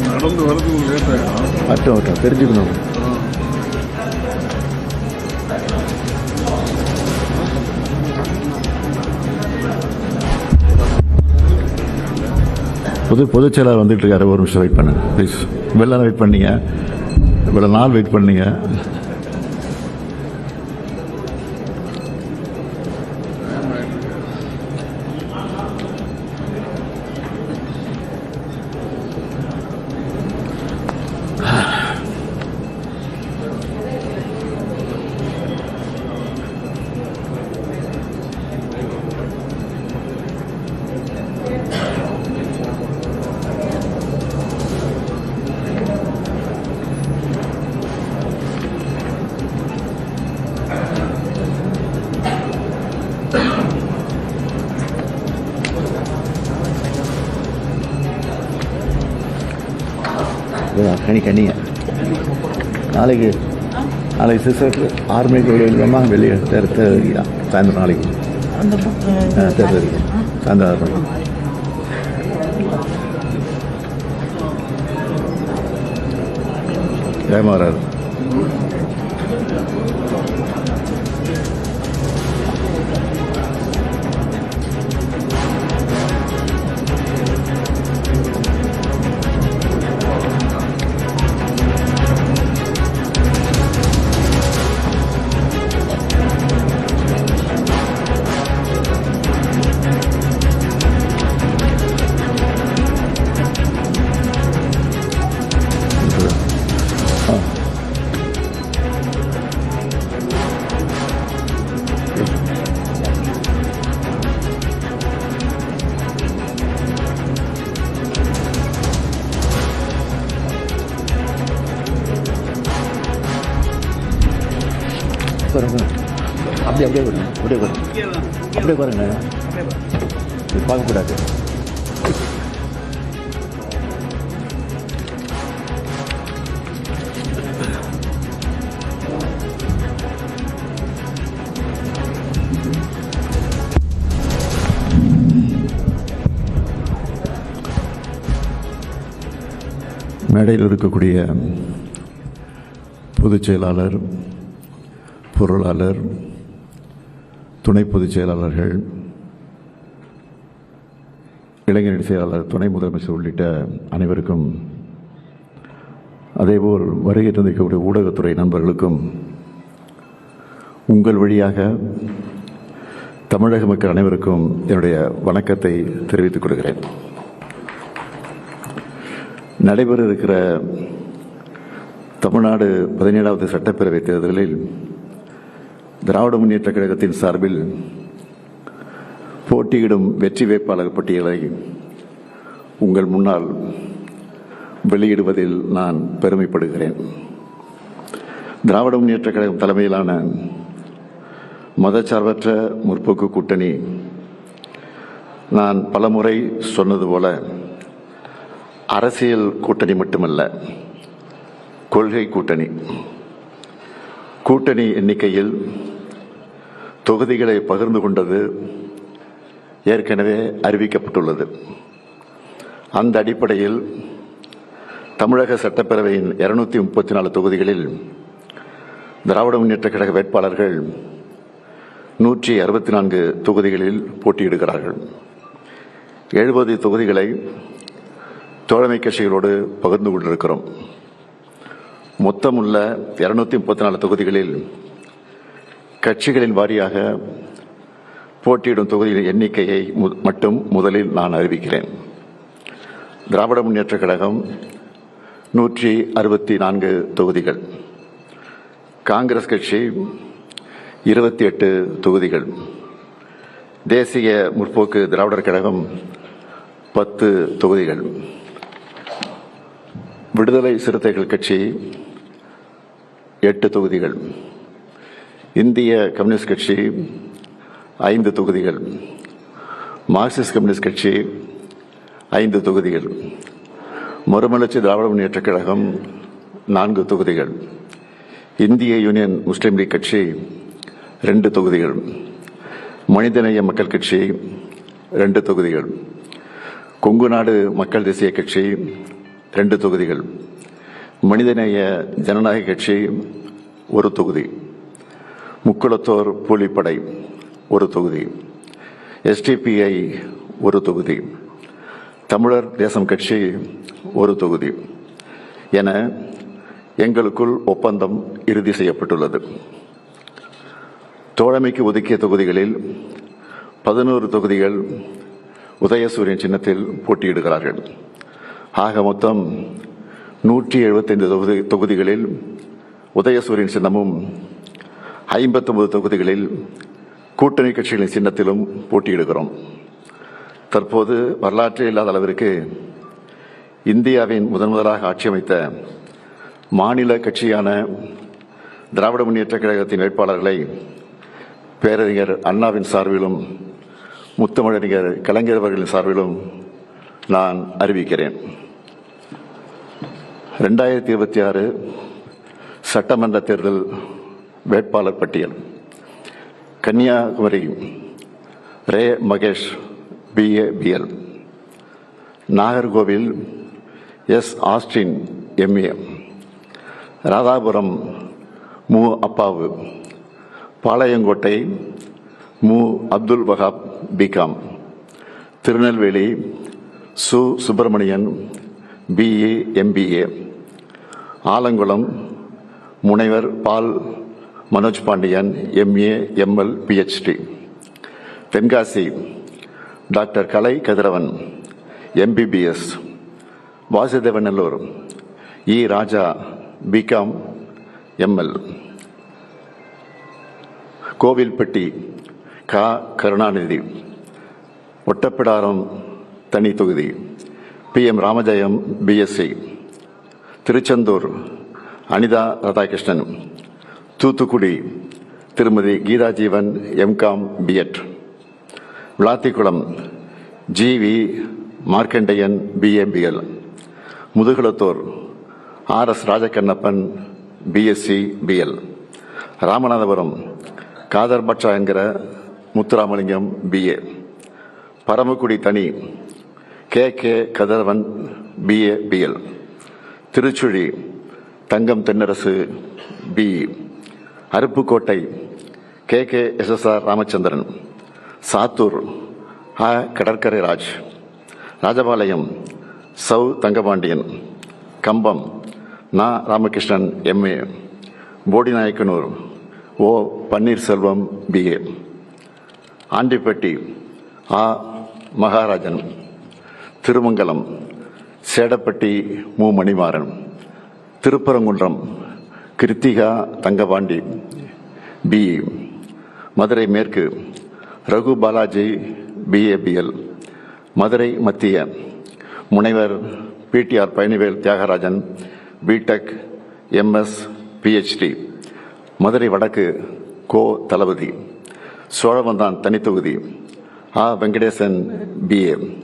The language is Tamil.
நடந்து வரது லேட் ஆகிடும். அட்டம் தெரிஞ்சுக்கணும். பொதுச் செயலாளர் வந்துட்டு இருக்காரு. ஒரு நிமிஷம் வெயிட் பண்ணுங்க ப்ளீஸ். இவ்வளோ வெயிட் பண்ணீங்க, இவ்வளோ நாள் வெயிட் பண்ணீங்க. கனிங்க நாளைக்கு சிஸ்டர் 6 மணிக்கு வெளியிடலாமா? வெளியே தேர்தல் சாயந்தரம் நாளைக்கு தேர்தல் சாயந்தரம் 6 மணிக்கு. ஜெயமாறாரு அப்படியே பாருங்க, பார்க்கக்கூடாது. மேடையில் இருக்கக்கூடிய பொதுச் செயலாளர், பொருளாளர், துணை பொதுச் செயலாளர்கள், இளைஞரணி செயலாளர், துணை முதலமைச்சர் உள்ளிட்ட அனைவருக்கும், அதேபோல் வருகை தந்திருக்கக்கூடிய ஊடகத்துறை நண்பர்களுக்கும் உங்கள் வழியாக தமிழக மக்கள் அனைவருக்கும் என்னுடைய வணக்கத்தை தெரிவித்துக் கொள்கிறேன். நடைபெற இருக்கிற தமிழ்நாடு 17வது சட்டப்பேரவை தேர்தலில் திராவிட முன்னேற்ற கழகத்தின் சார்பில் போட்டியிடும் வெற்றி வேட்பாளர் பட்டியலை உங்கள் முன்னால் வெளியிடுவதில் நான் பெருமைப்படுகிறேன். திராவிட முன்னேற்ற கழகம் தலைமையிலான மதச்சார்பற்ற முற்போக்கு கூட்டணி, நான் பலமுறை சொன்னது போல, அரசியல் கூட்டணி மட்டுமல்ல, கொள்கை கூட்டணி. கூட்டணி எண்ணிக்கையில் தொகுதிகளை பகிர்ந்து கொண்டது ஏற்கனவே அறிவிக்கப்பட்டுள்ளது. அந்த அடிப்படையில் தமிழக சட்டப்பேரவையின் 234 தொகுதிகளில் திராவிட முன்னேற்ற கழக வேட்பாளர்கள் 164 தொகுதிகளில் போட்டியிடுகிறார்கள். 70 தொகுதிகளை தோழமை கட்சிகளோடு பகிர்ந்து கொண்டிருக்கிறோம். மொத்தமுள்ள 234 தொகுதிகளில் கட்சிகளின் வாரியாக போட்டியிடும் தொகுதிகளின் எண்ணிக்கையை மட்டும் முதலில் நான் அறிவிக்கிறேன். திராவிட முன்னேற்ற கழகம் 164 தொகுதிகள், காங்கிரஸ் கட்சி 28 தொகுதிகள், தேசிய முற்போக்கு திராவிடர் கழகம் 10 தொகுதிகள், விடுதலை சிறுத்தைகள் கட்சி 8 தொகுதிகள், இந்திய கம்யூனிஸ்ட் கட்சி 5 தொகுதிகள், மார்க்சிஸ்ட் கம்யூனிஸ்ட் கட்சி 5 தொகுதிகள். மறுமலர்ச்சி திராவிட முன்னேற்றக் கழகம் 4 தொகுதிகள். இந்திய யூனியன் முஸ்லீம் லீக் கட்சி 2 தொகுதிகள். மனிதநேய மக்கள் கட்சி 2 தொகுதிகள். கொங்கு நாடு மக்கள் தேசிய கட்சி 2 தொகுதிகள். மனிதநேய ஜனநாயக கட்சி 1 தொகுதி. முக்குளத்தோர் கூலிப்படை 1 தொகுதி. SDPI 1 தொகுதி. தமிழர் தேசம் கட்சி 1 தொகுதி என எங்களுக்குள் ஒப்பந்தம் இறுதி செய்யப்பட்டுள்ளது. தோழமைக்கு ஒதுக்கிய தொகுதிகளில் 11 தொகுதிகள் உதயசூரியன் சின்னத்தில் போட்டியிடுகிறார்கள். ஆக மொத்தம் 175 தொகுதிகளில் உதயசூரியன் சின்னமும் 59 தொகுதிகளில் கூட்டணி கட்சிகளின் சின்னத்திலும் போட்டியிடுகிறோம். தற்போது வரலாற்றில் இல்லாத அளவிற்கு இந்தியாவின் முதலாக ஆட்சி அமைத்த மாநில கட்சியான திராவிட முன்னேற்றக் கழகத்தின் வேட்பாளர்களை பேரறிஞர் அண்ணாவின் சார்பிலும் முத்தமிழறிஞர் கலைஞர் அவர்களின் சார்பிலும் நான் அறிவிக்கிறேன். 2026 சட்டமன்ற தேர்தல் வேட்பாளர் பட்டியல். கன்னியாகுமரி ரே Mahesh BA BL. Nagercoil S Austin MA. Radhapuram மு அப்பாவு. பாளையங்கோட்டை மு அப்துல் வஹாப் BCom. திருநெல்வேலி சு சுப்பிரமணியன் BA MBA. ஆலங்குளம் முனைவர் Paul Manoj Pandian MA ML PhD. Tenkasi doctor Kalai Kathiravan MBBS. Vasudevanallur E Raja BCom ML. Kovilpatti க கருணாநிதி. ஒட்டப்பிடாரம் தனி தொகுதி PM ராமஜெயம் BSc. திருச்செந்தூர் அனிதா ராதாகிருஷ்ணன். தூத்துக்குடி திருமதி Geetha Jeevan MCom B.Ed. Vilathikulam GV Markandeyan BA BL. Mudukulathur RS Rajakannappan BSc BL. Ramanathapuram Kader பட்சா என்கிற முத்துராமலிங்கம் BA. பரமக்குடி தனி KK Kathiravan BA BL. Tiruchuli Thangam Thennarasu BE. Aruppukottai KK SSR Ramachandran. Sattur கடற்கரை ராஜ். ராஜபாளையம் சௌ தங்கபாண்டியன். கம்பம் நா Ramakrishnan MA. Bodinayakanur O Panneerselvam BA. Andipatti Maharajan. Thirumangalam Sedapatti M Manimaran. Thiruparankundram Kiruthika Thangapandi BE. Madurai மேற்கு ரகு பாலாஜி BA BL. மதுரை மத்திய முனைவர் PTR Palanivel Thiagarajan BTech MS PhD. Madurai வடக்கு கோ தளபதி. சோழவந்தான் தனித்தொகுதி வெங்கடேசன் BA.